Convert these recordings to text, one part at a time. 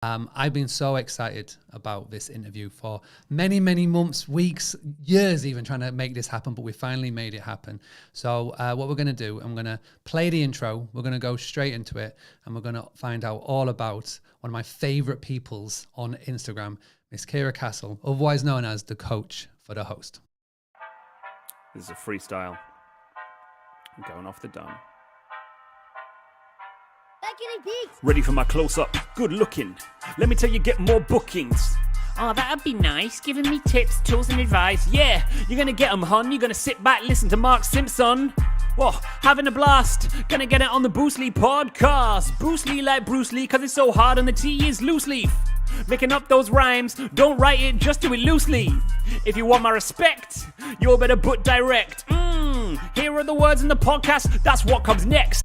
I've been so excited about this interview for many, many months, weeks, years even trying to make this happen, but we finally made it happen. So what we're going to do, I'm going to play the intro. We're going to go straight into it, and we're going to find out all about one of my favorite peoples on Instagram, Miss Kierra Castle, otherwise known as the coach for the host. This is a freestyle. I'm going off the dome. Ready for my close-up? Good looking. Let me tell you, get more bookings. Oh, that'd be nice. Giving me tips, tools, and advice. Yeah, you're gonna get them, hon. You're gonna sit back, listen to Mark Simpson. Whoa, having a blast. Gonna get it on the Bruce Lee podcast. Bruce Lee like Bruce Lee, cause it's so hard and the T is loose leaf. Making up those rhymes, don't write it, just do it loosely. If you want my respect, you better put direct. Here are the words in the podcast, that's what comes next.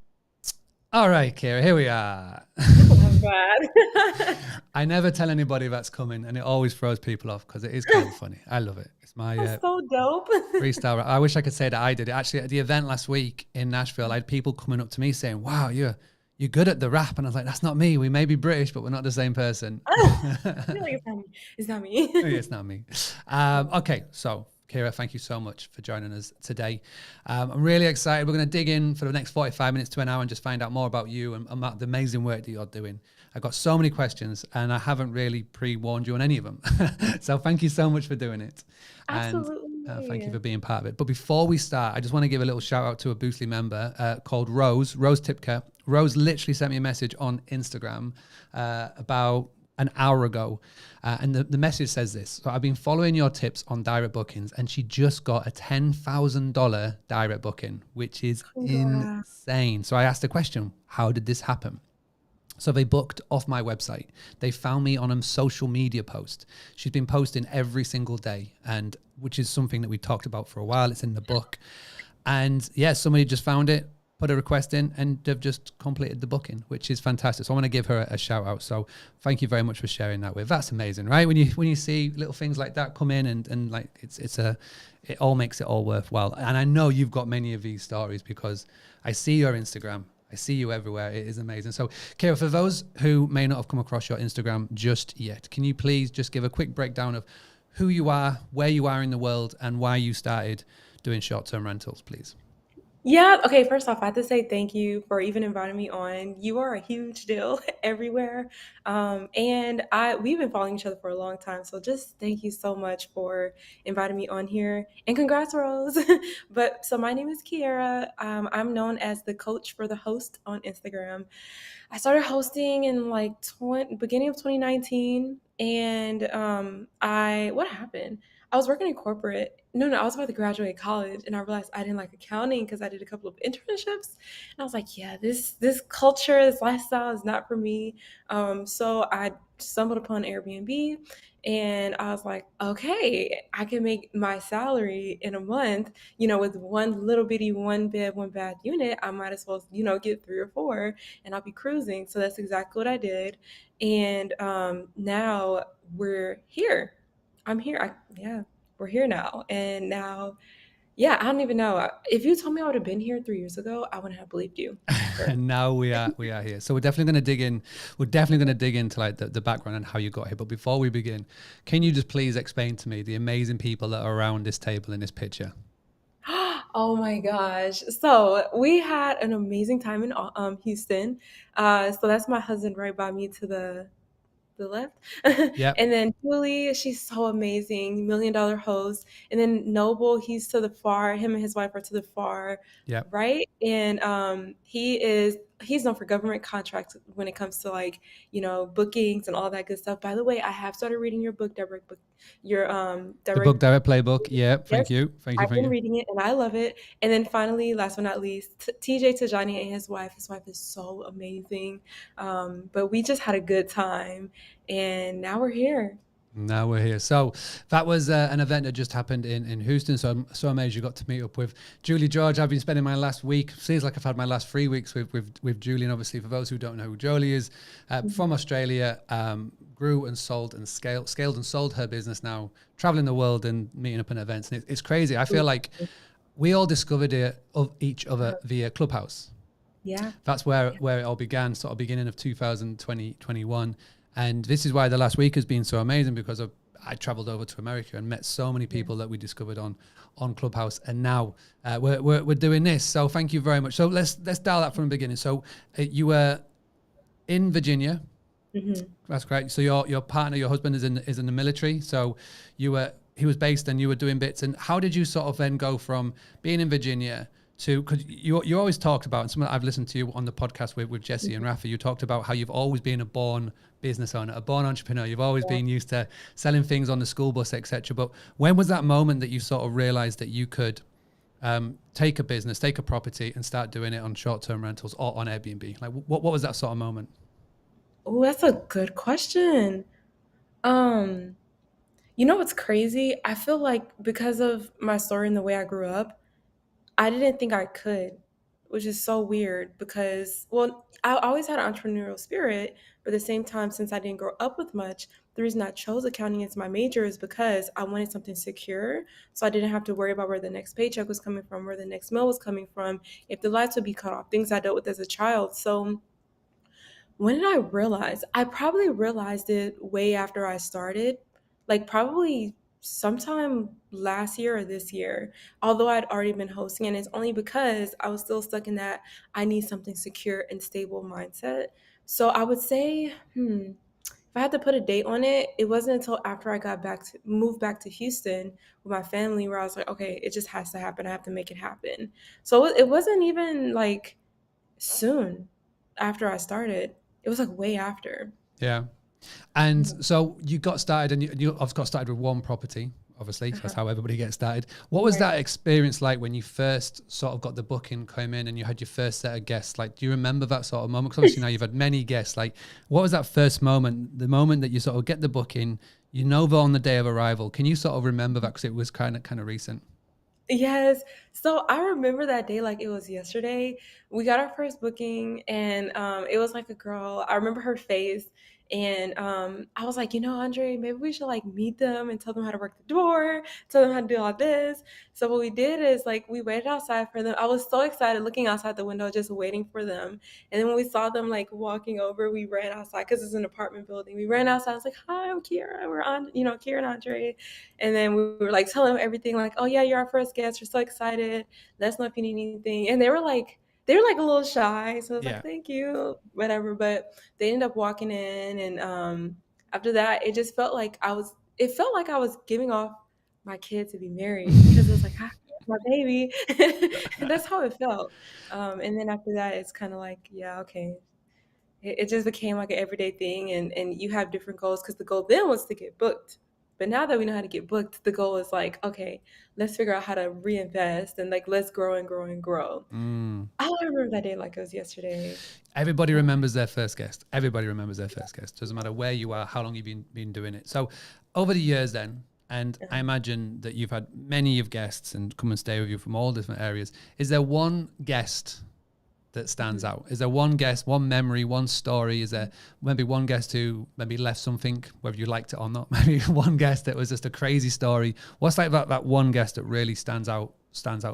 All right, Kierra, here we are. I'm bad. I never tell anybody that's coming, and it always throws people off because it is kind of funny. I love it. It's my That's so dope. freestyle. I wish I could say that I did it. Actually, at the event last week in Nashville, I had people coming up to me saying, wow, you're good at the rap. And I was like, that's not me. We may be British, but we're not the same person. I feel like it's not me. It's not me. Okay, so Kierra, thank you so much for joining us today. I'm really excited. We're going to dig in for the next 45 minutes to an hour and just find out more about you and about the amazing work that you're doing. I've got so many questions and I haven't really pre-warned you on any of them. So thank you so much for doing it. Absolutely. And thank you for being part of it. But before we start, I just want to give a little shout out to a Bruce Lee member called Rose Tipka. Rose literally sent me a message on Instagram about an hour ago. And the message says this. So I've been following your tips on direct bookings, and she just got a $10,000 direct booking, which is insane. So I asked the question, how did this happen? So they booked off my website. They found me on a social media post. She's been posting every single day, and which is something that we talked about for a while. It's in the book. And yeah, somebody just found it, put a request in, and they've just completed the booking, which is fantastic. So I want to give her a shout out. So thank you very much for sharing that with. That's amazing, right? When you see little things like that come in and like it all makes it all worthwhile. And I know you've got many of these stories because I see your Instagram. I see you everywhere. It is amazing. So Kierra, for those who may not have come across your Instagram just yet, can you please just give a quick breakdown of who you are, where you are in the world, and why you started doing short-term rentals, please? Yeah. Okay. First off, I have to say thank you for even inviting me on. You are a huge deal everywhere. And we've been following each other for a long time. So just thank you so much for inviting me on here, and congrats, Rose. So my name is Kierra. I'm known as the coach for the host on Instagram. I started hosting in beginning of 2019. And what happened? I was working in corporate. I was about to graduate college, and I realized I didn't like accounting because I did a couple of internships. And I was like, yeah, this culture, this lifestyle is not for me. So I stumbled upon Airbnb, and I was like, okay, I can make my salary in a month, with one little bitty one bed, one bath unit. I might as well, get 3 or 4, and I'll be cruising. So that's exactly what I did. And now we're here. I'm here. We're here now. And now, I don't even know. If you told me I would have been here 3 years ago, I wouldn't have believed you. And now we are here. So we're definitely going to dig in. We're definitely going to dig into like the background and how you got here. But before we begin, can you just please explain to me the amazing people that are around this table in this picture? Oh my gosh. So we had an amazing time in Houston. So that's my husband right by me to the left. Yep. And then Julie, she's so amazing, $1 million host. And then Noble, he's to the far, him and his wife are to the far, Yep. right? And he's known for government contracts when it comes to bookings and all that good stuff. By the way, I have started reading your book, the book Direct Playbook. Yeah, thank Yes, you. I've been reading it and I love it. And then finally, last but not least, TJ Tajani and his wife. His wife is so amazing. But we just had a good time, and now we're here. Now we're here. So that was an event that just happened in Houston. So I'm so amazed you got to meet up with Julie George. I've been spending my last week, seems like I've had my last 3 weeks with Julie. And obviously for those who don't know who Jolie is, from Australia, grew and sold and scaled and sold her business now, traveling the world and meeting up in events. And it's crazy. I feel like we all discovered it of each other via Clubhouse. Yeah. That's where it all began, sort of beginning of 2020, 21. And this is why the last week has been so amazing, because I traveled over to America and met so many people that we discovered on Clubhouse, and now we're doing this. So thank you very much. So let's dial that from the beginning. So you were in Virginia. Mm-hmm. That's correct. So your partner, your husband, is in the military. So he was based, and you were doing bits. And how did you sort of then go from being in Virginia to, because you always talked about, and something I've listened to you on the podcast with Jesse and Rafa, you talked about how you've always been a born business owner, a born entrepreneur. You've always been used to selling things on the school bus, etc. But when was that moment that you sort of realized that you could take a business, take a property, and start doing it on short-term rentals or on Airbnb? Like, what was that sort of moment? Oh, that's a good question. Um, you know what's crazy? I feel like because of my story and the way I grew up, I didn't think I could, which is so weird because, well, I always had an entrepreneurial spirit, but at the same time, since I didn't grow up with much, the reason I chose accounting as my major is because I wanted something secure. So I didn't have to worry about where the next paycheck was coming from, where the next meal was coming from, if the lights would be cut off, things I dealt with as a child. So when did I realize? I probably realized it way after I started, like probably sometime last year or this year, although I'd already been hosting. And it's only because I was still stuck in that I need something secure and stable mindset. So I would say, if I had to put a date on it, it wasn't until after I moved back to Houston with my family where I was like, okay, it just has to happen. I have to make it happen. So it wasn't even like soon after I started. It was like way after. Yeah. And so you got started, and you got started with one property, obviously. So that's how everybody gets started. What was that experience like when you first sort of got the booking, came in, and you had your first set of guests? Like, do you remember that sort of moment? Because obviously now you've had many guests. Like, what was that first moment, the moment that you sort of get the booking, they're on the day of arrival? Can you sort of remember that? Because it was kind of recent. Yes. So I remember that day like it was yesterday. We got our first booking and it was like a girl. I remember her face and I was like, Andre, maybe we should like meet them and tell them how to work the door, tell them how to do all this. So what we did is like we waited outside for them. I was so excited looking outside the window, just waiting for them. And then when we saw them like walking over, we ran outside because it's an apartment building. We ran outside. I was like, "Hi, I'm Kierra. We're on, Kierra and Andre." And then we were like telling them everything, like, "Oh yeah, you're our first guest. We're so excited. Let us know if you need anything." And they were like a little shy, so I was Yeah. like, "Thank you, whatever." But they ended up walking in, and after that, it felt like I was giving off my kid to be married because it was like, "Hi, my baby," and that's how it felt. And then after that, it's kind of like, yeah, okay. It just became like an everyday thing, and you have different goals because the goal then was to get booked. But now that we know how to get booked, the goal is like, okay, let's figure out how to reinvest and like let's grow and grow and grow. Oh, I remember that day like it was yesterday. Everybody remembers their first guest. Everybody remembers their first guest. Doesn't matter where you are, how long you've been doing it. So over the years then, and I imagine that you've had many of guests and come and stay with you from all different areas. Is there one guest that stands out? Is there one guest, one memory, one story? Is there maybe one guest who maybe left something, whether you liked it or not? Maybe one guest that was just a crazy story. What's like that one guest that really stands out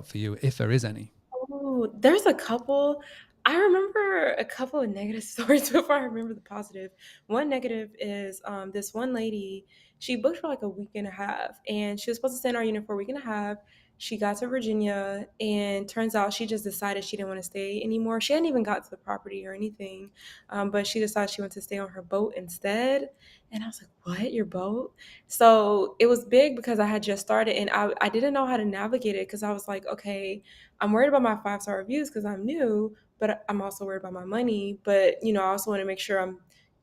for you, if there is any? Oh, there's a couple. I remember a couple of negative stories before I remember the positive. One negative is this one lady, she booked for like a week and a half, and she was supposed to stay in our unit for a week and a half. She got to Virginia, and turns out she just decided she didn't want to stay anymore. She hadn't even got to the property or anything, but she decided she wanted to stay on her boat instead. And I was like, "What? Your boat?" So it was big because I had just started, and I didn't know how to navigate it because I was like, okay, I'm worried about my 5-star reviews because I'm new, but I'm also worried about my money. But, I also want to make sure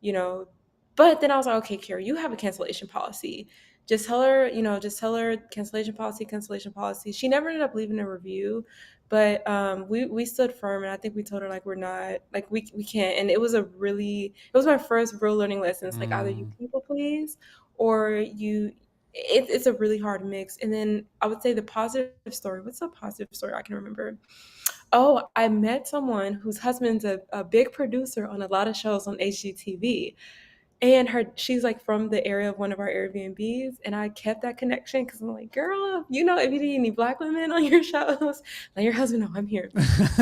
you know, but then I was like, okay, Kira, you have a cancellation policy. Just tell her cancellation policy, cancellation policy. She never ended up leaving a review, but we stood firm, and I think we told her like we're not like we can't. And it was my first real learning lesson. It's like either you people please or it's a really hard mix. And then I would say the positive story. What's a positive story I can remember? Oh, I met someone whose husband's a big producer on a lot of shows on HGTV. And she's like from the area of one of our Airbnbs. And I kept that connection because I'm like, girl, if you need any Black women on your shows, let your husband know I'm here.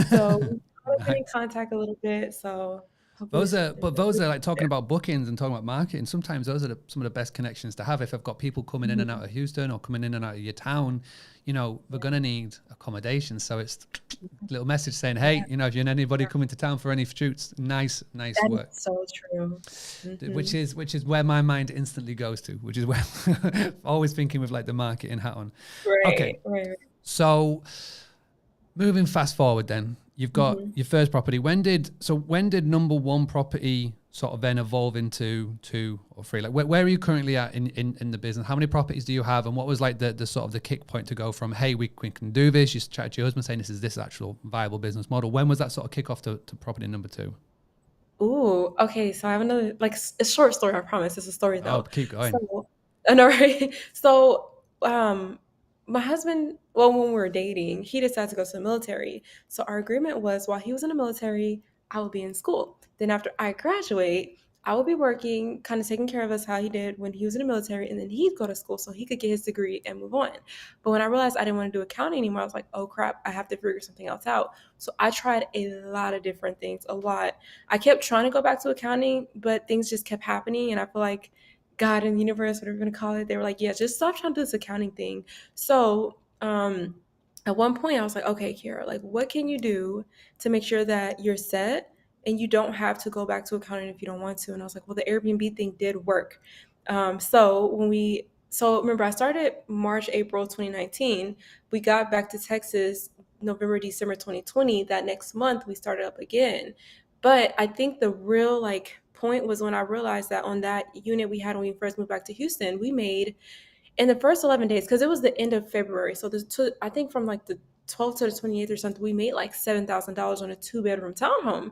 So we've been in Nice. contact a little bit. So Hopefully Those it's are, but those are like talking about bookings and talking about marketing. Sometimes those are some of the best connections to have. If I've got people coming in and out of Houston or coming in and out of your town, they're going to need accommodation. So it's a little message saying, hey, if you're anybody coming to town for any shoots, nice that is work. so true. Which is where my mind instantly goes to, which is where always thinking with like the marketing hat on. Okay. Right. So moving fast forward then, you've got your first property. When did number one property sort of then evolve into 2 or 3? Like where are you currently at in the business? How many properties do you have? And what was like the sort of the kick point to go from, hey, we can do this? You chatted to your husband saying this actual viable business model. When was that sort of kick off to property number 2? Ooh, okay. So I have another, like, a short story. I promise. It's a story Oh, though. keep going. So, I know, right? So, my husband, well, when we were dating, he decided to go to the military. So our agreement was while he was in the military, I would be in school. Then after I graduate, I would be working, kind of taking care of us how he did when he was in the military, and then he'd go to school so he could get his degree and move on. But when I realized I didn't want to do accounting anymore, I was like, oh crap, I have to figure something else out. So I tried a lot of different things, a lot. I kept trying to go back to accounting, but things just kept happening. And I feel like God and the universe, whatever you're going to call it, they were like, yeah, just stop trying to do this accounting thing. So at one point, I was like, okay, Kierra, like, what can you do to make sure that you're set and you don't have to go back to accounting if you don't want to? And I was like, well, the Airbnb thing did work. So remember, I started March, April 2019. We got back to Texas November, December 2020. That next month, we started up again. But I think the real like point was when I realized that on that unit we had when we first moved back to Houston, we made in the first 11 days, because it was the end of February. So I think from like the 12th to the 28th or something, we made like $7,000 on a 2-bedroom townhome.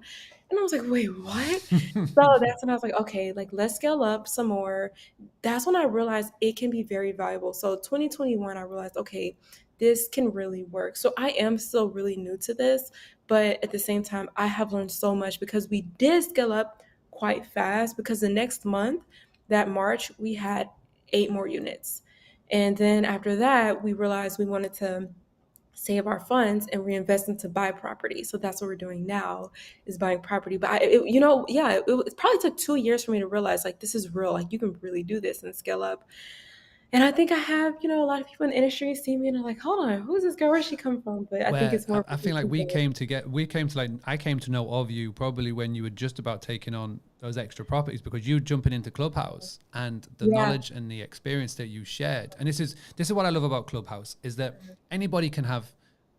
And I was like, wait, what? So that's when I was like, okay, like let's scale up some more. That's when I realized it can be very valuable. So 2021, I realized, okay, this can really work. So I am still really new to this, but at the same time, I have learned so much because we did scale up quite fast because the next month, that March, we had 8 more units. And then after that, we realized we wanted to save our funds and reinvest into buy property. So that's what we're doing now is buying property. But it probably took 2 years for me to realize like this is real. Like you can really do this and scale up. And I think I have, a lot of people in the industry see me and are like, hold on, who's this girl? Where's she come from? But I think Where it's more. I feel like I came to know of you probably when you were just about taking on those extra properties because you jumping into Clubhouse and the knowledge and the experience that you shared. And this is what I love about Clubhouse is that anybody can have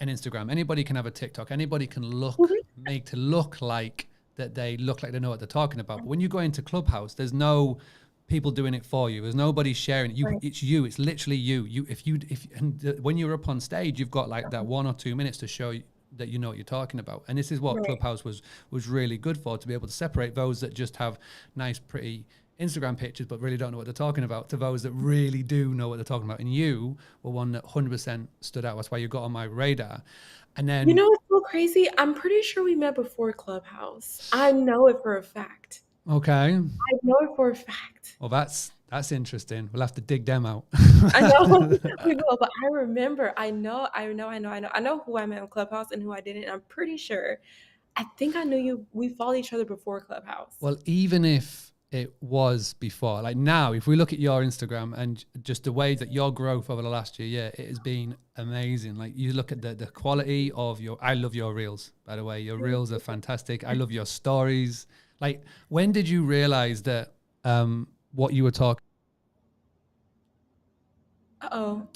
an Instagram, anybody can have a TikTok, anybody can make to look like that they look like they know what they're talking about. But when you go into Clubhouse, there's no people doing it for you. There's nobody sharing it. It's you. It's literally you. When you're up on stage, you've got like that 1 or 2 minutes to show that you know what you're talking about. And this is what Clubhouse was really good for, to be able to separate those that just have nice, pretty Instagram pictures but really don't know what they're talking about to those that really do know what they're talking about. And you were one that 100% stood out. That's why you got on my radar. And then It's so crazy. I'm pretty sure we met before Clubhouse. I know it for a fact. okay, I know it for a fact. well that's interesting. We'll have to dig them out. I know we will, but I remember. I know who I met on Clubhouse and who I didn't. I'm pretty sure. I think I knew you. We followed each other before Clubhouse. Well, even if it was before, like now, if we look at your Instagram and just the way that your growth over the last year, it has been amazing. Like you look at the quality of I love your reels, by the way. Your reels are fantastic. I love your stories. Like, when did you realize that what you were talking? Oh,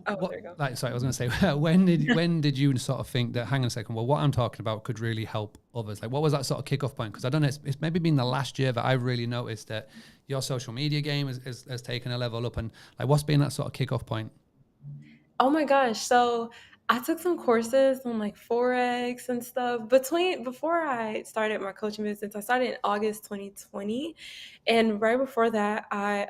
there you go. Like, sorry, I was going to say, when did you sort of think that, hang on a second, well, what I'm talking about could really help others? Like, what was that sort of kickoff point? Because I don't know, it's maybe been the last year that I've really noticed that your social media game has taken a level up. And like, what's been that sort of kickoff point? Oh my gosh. So I took some courses on like Forex and stuff before I started my coaching business. I started in August 2020. And right before that, I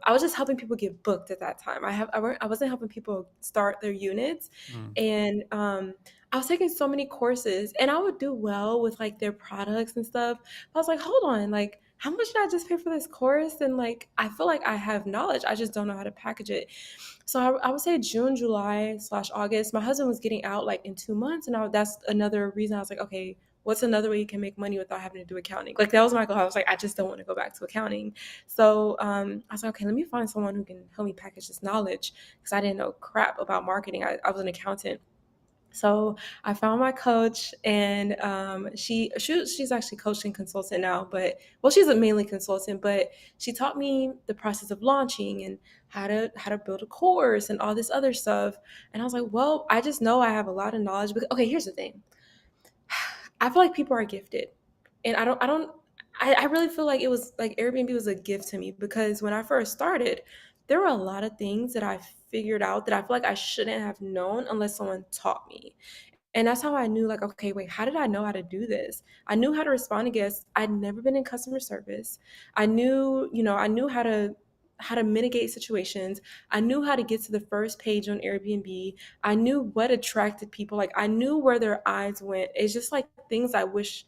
was just helping people get booked at that time. I wasn't helping people start their units. And I was taking so many courses and I would do well with like their products and stuff. But I was like, hold on, like how much did I just pay for this course? And like I feel like I have knowledge. I just don't know how to package it. So I would say June, July / August. My husband was getting out like in 2 months, and that's another reason I was like, okay, what's another way you can make money without having to do accounting? Like, that was my goal. I was like, I just don't want to go back to accounting. So I was like, okay, let me find someone who can help me package this knowledge, because I didn't know crap about marketing. I was an accountant. So I found my coach, and she's actually coaching consultant now, but well, she's a mainly consultant, but she taught me the process of launching and how to build a course and all this other stuff. And I was like, well, I just know I have a lot of knowledge. But okay, here's the thing. I feel like people are gifted, and I really feel like it was like Airbnb was a gift to me, because when I first started, there were a lot of things that I figured out that I feel like I shouldn't have known unless someone taught me. And that's how I knew, like, okay, wait, how did I know how to do this? I knew how to respond to guests. I'd never been in customer service. I knew how to mitigate situations. I knew how to get to the first page on Airbnb. I knew what attracted people. Like, I knew where their eyes went. It's just like things I wish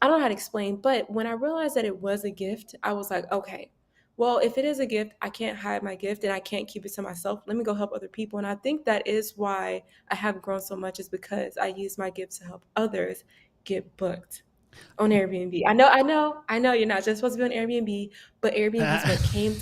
I don't know how to explain. But when I realized that it was a gift, I was like, okay, well, if it is a gift, I can't hide my gift and I can't keep it to myself. Let me go help other people. And I think that is why I have grown so much, is because I use my gift to help others get booked on Airbnb. I know you're not just supposed to be on Airbnb, but Airbnb is what came to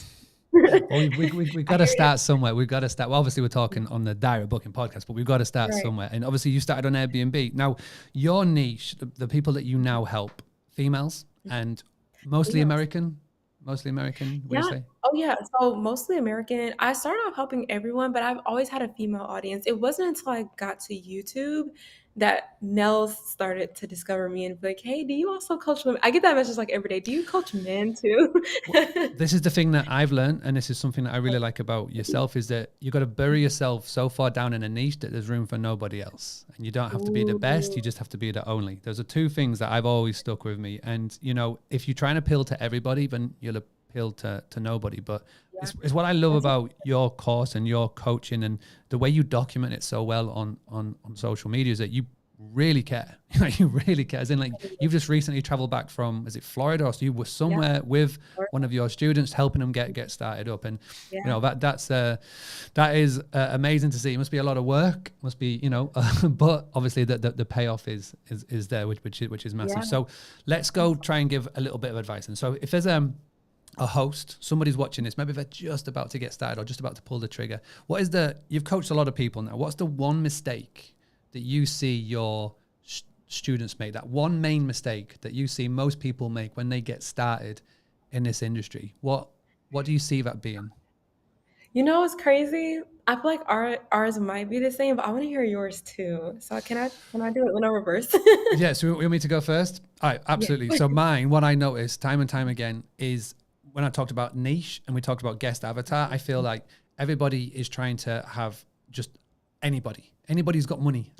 Well, we got I to hear you. start somewhere. We've got to start. Well, obviously, we're talking on the direct booking podcast, but we've got to start Right. somewhere. And obviously, you started on Airbnb. Now, your niche, the people that you now help, females and mostly Females. American, mostly American, would you Yeah. say? Oh, yeah. So mostly American. I started off helping everyone, but I've always had a female audience. It wasn't until I got to YouTube that males started to discover me and be like, hey, do you also coach women? I get that message like every day. Do you coach men too? Well, this is the thing that I've learned, and this is something that I really like about yourself, is that you got to bury yourself so far down in a niche that there's room for nobody else. And you don't have to be the best, you Ooh, just have to be the only. Those are two things that I've always stuck with me. And, if you try and appeal to everybody, then you'll appeal to nobody. But yeah. it's what I love That's about your course and your coaching and the way you document it so well on social media, is that you really care. You really care. As in, like, you've just recently traveled back from, is it Florida, or so you were yeah. somewhere with one of your students helping them get started up. And Yeah. that is amazing to see. It must be a lot of work, must be, but obviously the payoff is there, which is massive. Yeah. So let's go try and give a little bit of advice. And so if there's a host, somebody's watching this, maybe they're just about to get started or just about to pull the trigger, you've coached a lot of people now, what's the one mistake that you see your students make, that one main mistake that you see most people make when they get started in this industry? What do you see that being? It's crazy. I feel like ours might be the same, but I want to hear yours too. So can I do it in a reverse? Yeah, so you want me to go first? All right, Yeah. absolutely. So mine, what I noticed time and time again is when I talked about niche and we talked about guest avatar, I feel like everybody is trying to have just anybody. Anybody's got money.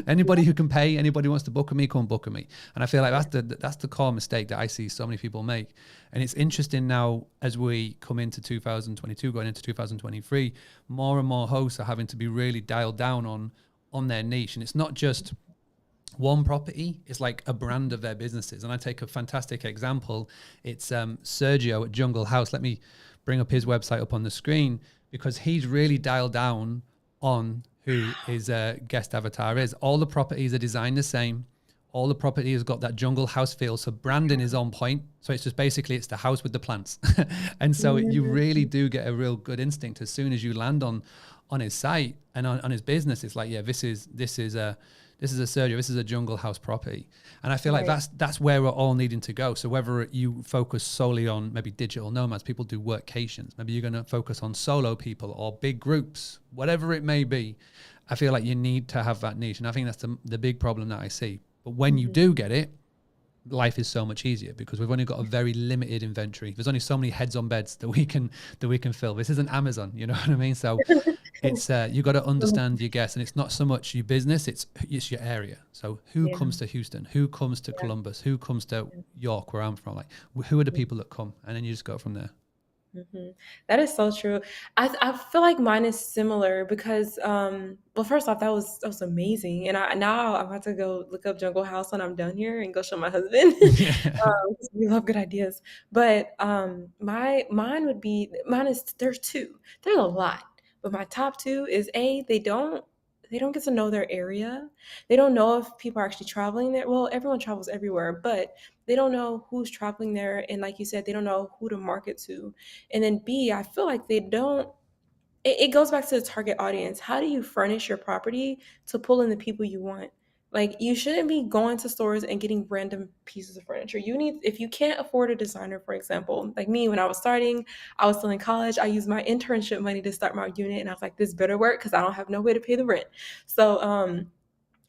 Anybody who can pay, anybody who wants to book with me, come book with me. And I feel like that's the core mistake that I see so many people make. And it's interesting now as we come into 2022, going into 2023, more and more hosts are having to be really dialed down on their niche. And it's not just one property, is like a brand of their businesses. And I take a fantastic example. It's Sergio at Jungle House. Let me bring up his website up on the screen, because he's really dialed down on who his guest avatar is. All the properties are designed the same. All the property has got that Jungle House feel. So branding is on point. So it's just basically, it's the house with the plants. And so you really do get a real good instinct as soon as you land on his site and on his business. It's like, yeah, this is a Sergio, this is a Jungle House property. And I feel like Right. that's where we're all needing to go. So whether you focus solely on maybe digital nomads, people do workations, maybe you're going to focus on solo people or big groups, whatever it may be, I feel like you need to have that niche. And I think that's the big problem that I see. But when you do get it, life is so much easier, because we've only got a very limited inventory. There's only so many heads on beds that we can fill. This isn't Amazon, you know what I mean? So it's you got to understand your guests, and it's not so much your business, it's your area. So who Yeah. comes to Houston, who comes to Columbus, who comes to York, where I'm from, like who are the people that come, and then you just go from there. That is so true. I feel like mine is similar because well, first off, that was amazing. And I'm about to go look up Jungle House when I'm done here and go show my husband. Yeah. 'Cause we love good ideas. But mine is there's two. There's a lot. But my top two is, A, they don't they don't get to know their area. They don't know if people are actually traveling there. Well, everyone travels everywhere, but they don't know who's traveling there. And like you said, they don't know who to market to. And then B, I feel like they don't, it goes back to the target audience. How do you furnish your property to pull in the people you want? Like, you shouldn't be going to stores and getting random pieces of furniture. You need, if you can't afford a designer, for example, like me, when I was starting, I was still in college. I used my internship money to start my unit, and I was like, this better work because I don't have no way to pay the rent. So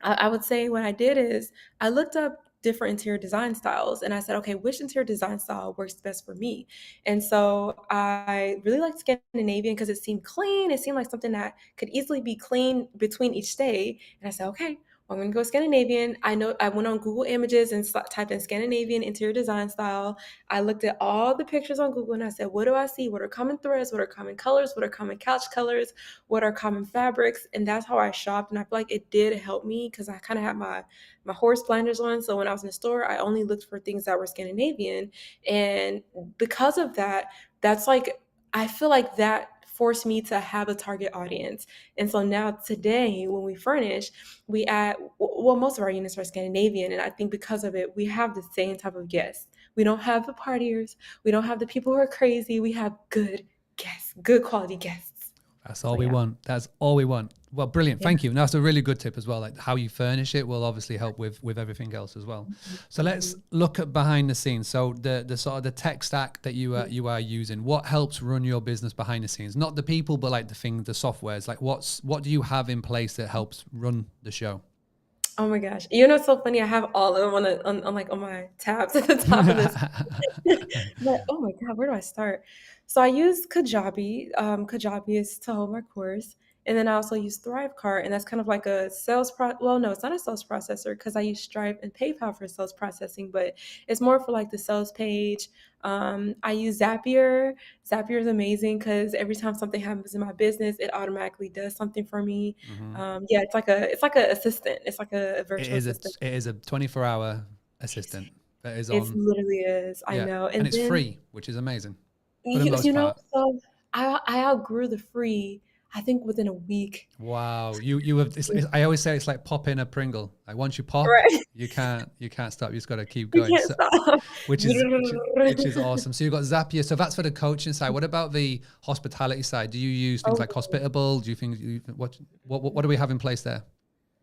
I would say what I did is I looked up different interior design styles, and I said, okay, which interior design style works best for me? And so I really liked Scandinavian because it seemed clean. It seemed like something that could easily be clean between each stay. And I said, okay, well, I'm going to go Scandinavian. I know I went on Google Images and typed in Scandinavian interior design style. I looked at all the pictures on Google and I said, what do I see? What are common threads? What are common colors? What are common couch colors? What are common fabrics? And that's how I shopped. And I feel like it did help me because I kind of had my horse blinders on. So when I was in the store, I only looked for things that were Scandinavian. And because of that, that's like, I feel like that forced me to have a target audience. And so now today, when we furnish, we add, well, most of our units are Scandinavian. And I think because of it, we have the same type of guests. We don't have the partiers. We don't have the people who are crazy. We have good guests, good quality guests. That's all So we yeah. want. That's all we want. Well, brilliant. Yeah. Thank you. And that's a really good tip as well. Like how you furnish it will obviously help with everything else as well. So let's look at behind the scenes. So the sort of the tech stack that you are using, what helps run your business behind the scenes? Not the people, but like the softwares. Like what do you have in place that helps run the show? Oh my gosh. You know, it's so funny. I have all of them on my tabs at the top of this. But oh my God, where do I start? So I use Kajabi. Kajabi is to hold my course. And then I also use Thrivecart, and that's kind of like a well, no, it's not a sales processor because I use Stripe and PayPal for sales processing, but it's more for like the sales page. I use Zapier. Zapier is amazing because every time something happens in my business, it automatically does something for me. Yeah, it's like a assistant. It's like a virtual assistant. It is a 24-hour assistant that is It on. literally is. I Yeah. know. And And it's then free, which is amazing for the most you know, part. so I outgrew the free, I think within a week. Wow, you have. I always say it's like popping a Pringle. Like once you pop, Right. you can't stop. You just got to keep You going. can't So, stop. which is awesome. So you've got Zapier. So that's for the coaching side. What about the hospitality side? Do you use things Oh, like Hospitable? Do you think what do we have in place there?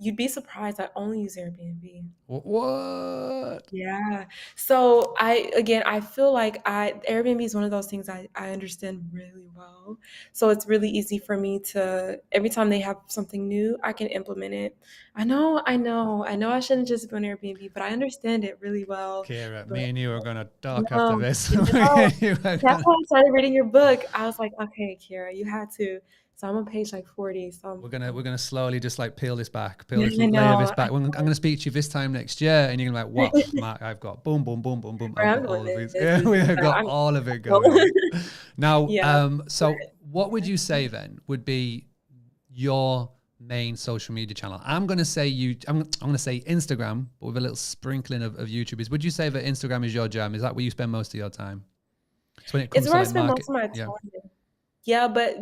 you'd be surprised. I only use Airbnb. What? Yeah. So I feel like Airbnb is one of those things I understand really well. So it's really easy for me to, every time they have something new, I can implement it. I know I shouldn't just be on Airbnb, but I understand it really well. Kira, But me and you are gonna talk after no, this. you Me know, and you are that's gonna- why I started reading your book. I was like, okay, Kira, you had to. So I'm on page like 40. So we're gonna slowly just like peel this back, yeah, I layer this know. back. I'm gonna speak to you this time next year, and you're gonna be like, "Wow, Mark, I've got boom, boom, boom, boom, boom. I've I'm got doing all of these. this. Yeah, we have got I'm, all of it going on." Now, yeah. so what would you say then would be your main social media channel? I'm gonna say I'm gonna say Instagram, but with a little sprinkling of YouTube. Would you say that Instagram is your jam? Is that where you spend most of your time? So when it comes It's to where I like spend market, most of my yeah. time. Yeah, but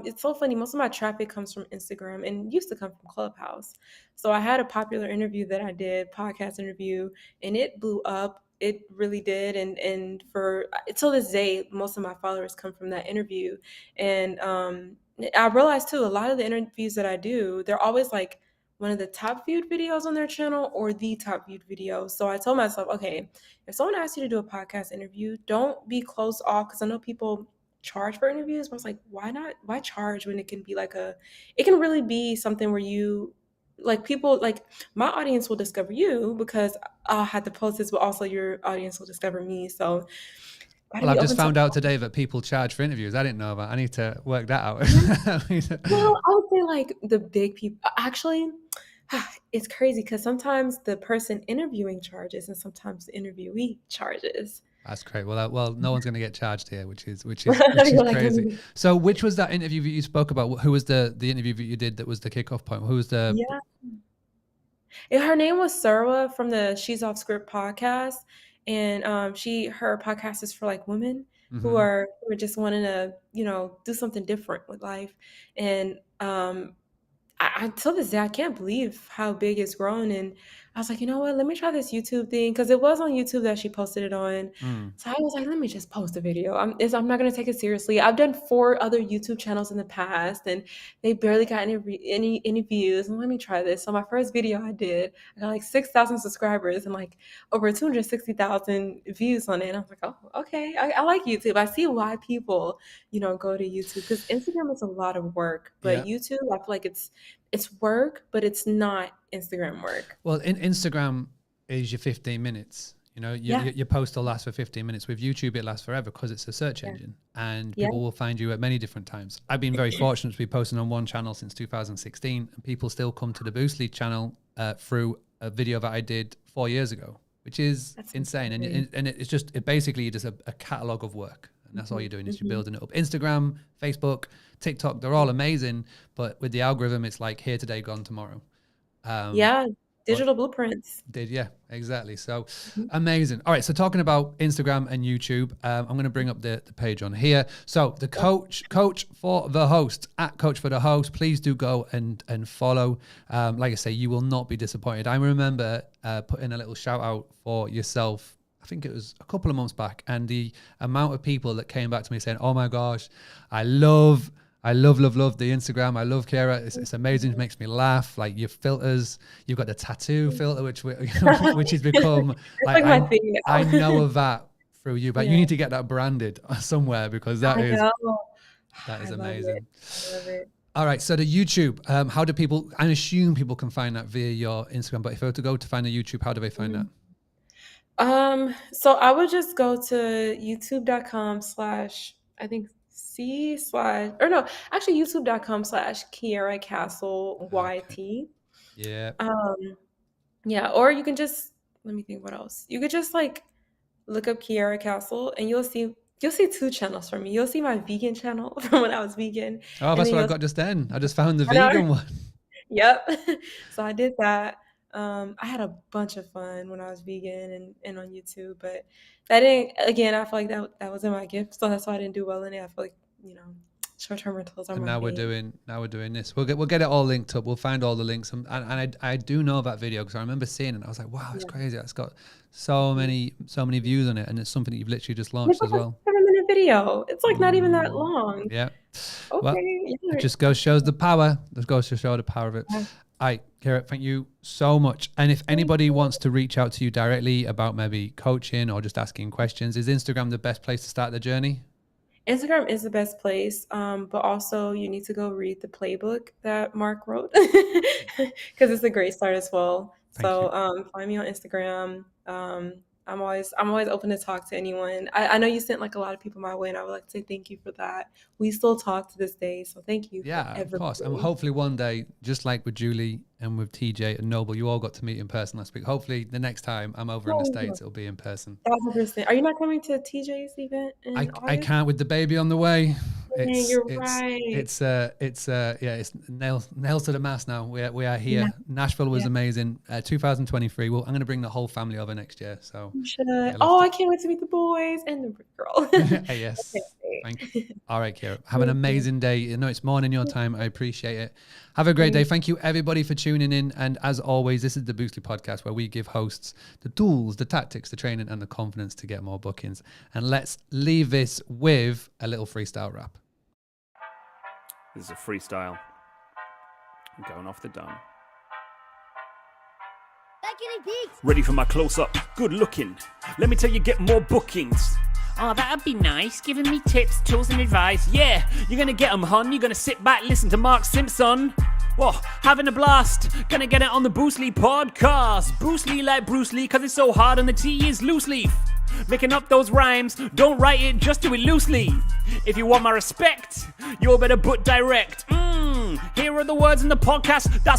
it's so funny. Most of my traffic comes from Instagram and used to come from Clubhouse. So I had a popular interview that I did, podcast interview, and it blew up. It really did. And for till this day, most of my followers come from that interview. And I realized too, a lot of the interviews that I do, they're always like one of the top viewed videos on their channel or the top viewed video. So I told myself, okay, if someone asks you to do a podcast interview, don't be closed off because I know people charge for interviews, but I was like, why not? Why charge when it can be like it can really be something where you, like, people, like, my audience will discover you because I'll have to post this, but also your audience will discover me. So gotta Well, be I've just open to. found out today that people charge for interviews. I didn't know that. I need to work that out. Well, I would say like the big people. Actually, it's crazy because sometimes the person interviewing charges and sometimes the interviewee charges. That's great. Well, no one's going to get charged here, which is You're like, crazy. So, which was that interview that you spoke about? Who was the interview that you did that was the kickoff point? Who was the? yeah. Her name was Sarah from the She's Off Script podcast, and her podcast is for like women who Mhm. are just wanting to do something different with life, and Till this day, I can't believe how big it's grown. And I was like, you know what? Let me try this YouTube thing because it was on YouTube that she posted it on. Mm. So I was like, let me just post a video. I'm not gonna take it seriously. I've done 4 other YouTube channels in the past, and they barely got any views. And let me try this. So my first video I did, I got like 6,000 subscribers and like over 260,000 views on it. And I was like, oh, okay, I like YouTube. I see why people, go to YouTube because Instagram is a lot of work, but Yeah. YouTube, I feel like it's work, but it's not Instagram work. Well, in Instagram is your 15 minutes. Yeah. Your post will last for 15 minutes. With YouTube, it lasts forever because it's a search engine and Yeah. people will find you at many different times. I've been very fortunate to be posting on one channel since 2016 and people still come to the Boostly channel through a video that I did 4 years ago, which is That's insane. insane. And it's just, it basically just a catalog of work. And that's all you're doing is Mm-hmm. you're building it up. Instagram, Facebook, TikTok, they're all amazing. But with the algorithm, it's like here today, gone tomorrow. Yeah, digital blueprints. Yeah, exactly. So Mm-hmm. amazing. All right. So talking about Instagram and YouTube, I'm going to bring up the page on here. So the coach for the host at Coach for the Host, please do go and follow. Like I say, you will not be disappointed. I remember putting a little shout out for yourself. I think it was a couple of months back, and the amount of people that came back to me saying, "Oh my gosh, I love the Instagram. I love Kierra. It's amazing. It makes me laugh. Like your filters, you've got the tattoo filter, which has become like my thing now. I know of that through you, but you Yeah. need to get that branded somewhere because that I is know. that is I love amazing. it. I love it. All right, so the YouTube, how do people? I assume people can find that via your Instagram, but if I were to go to find the YouTube, how do they find that? So I would just go to youtube.com/ I think C/ or no, actually youtube.com/Kierra Castle YT. Yeah. Yeah, or you can just, let me think what else. You could just like look up Kierra Castle and you'll see 2 channels from me. You'll see my vegan channel from when I was vegan. Oh, And that's then what I you'll got just then. I just found the I know. vegan one. Yep. So I did that. I had a bunch of fun when I was vegan and on YouTube, but that didn't, again, I feel like that wasn't my gift. So that's why I didn't do well in it. I feel like, short-term rentals are And my now we're thing. doing this. We'll get it all linked up. We'll find all the links. And I do know that video because I remember seeing it. And I was like, wow, it's crazy. It's got so many views on it, and it's something that you've literally just launched as It's like well. a 7-minute video. It's like not even that long. Yeah. Okay. Well, Yeah. it just shows the power. It goes to show the power of it. Yeah. All right, Kierra, thank you so much. And if anybody wants to reach out to you directly about maybe coaching or just asking questions, is Instagram the best place to start the journey? Instagram is the best place, but also you need to go read the playbook that Mark wrote because it's a great start as well. Thank So find me on Instagram. I'm always open to talk to anyone. I know you sent like a lot of people my way, and I would like to say thank you for that. We still talk to this day, so thank you. Yeah, for of course. And everything. hopefully one day, just like with Julie and with TJ and Noble, you all got to meet in person last week. Hopefully the next time I'm over in the Oh, States, it'll be in person. 1,000%. Are you not coming to TJ's event in I August? can't with the baby on the way. Dang, you're right. It's nails to the mast now. We are here. Yeah. Nashville was Yeah. amazing. 2023. Well, I'm going to bring the whole family over next year. So You should. let's Oh, do- I can't wait to meet the boys and the girl. Hey, yes. Okay. Thank you. All right, Kierra. Have an Thank you. amazing day. I know it's morning your time. I appreciate it. Have a great day. Thank you, everybody, for tuning in. And as always, this is the Boostly podcast where we give hosts the tools, the tactics, the training, and the confidence to get more bookings. And let's leave this with a little freestyle rap. This is a freestyle. I'm going off the dome. Ready for my close-up? Good looking. Let me tell you, get more bookings. Oh, that'd be nice, giving me tips, tools and advice. Yeah, you're gonna get them, hon. You're gonna sit back, listen to Mark Simpson. Whoa, having a blast. Gonna get it on the Boostly podcast. Boostly like Bruce Lee, cause it's so hard and the T is loose leaf. Making up those rhymes, don't write it, just do it loosely. If you want my respect, you better put direct. Here are the words in the podcast, that's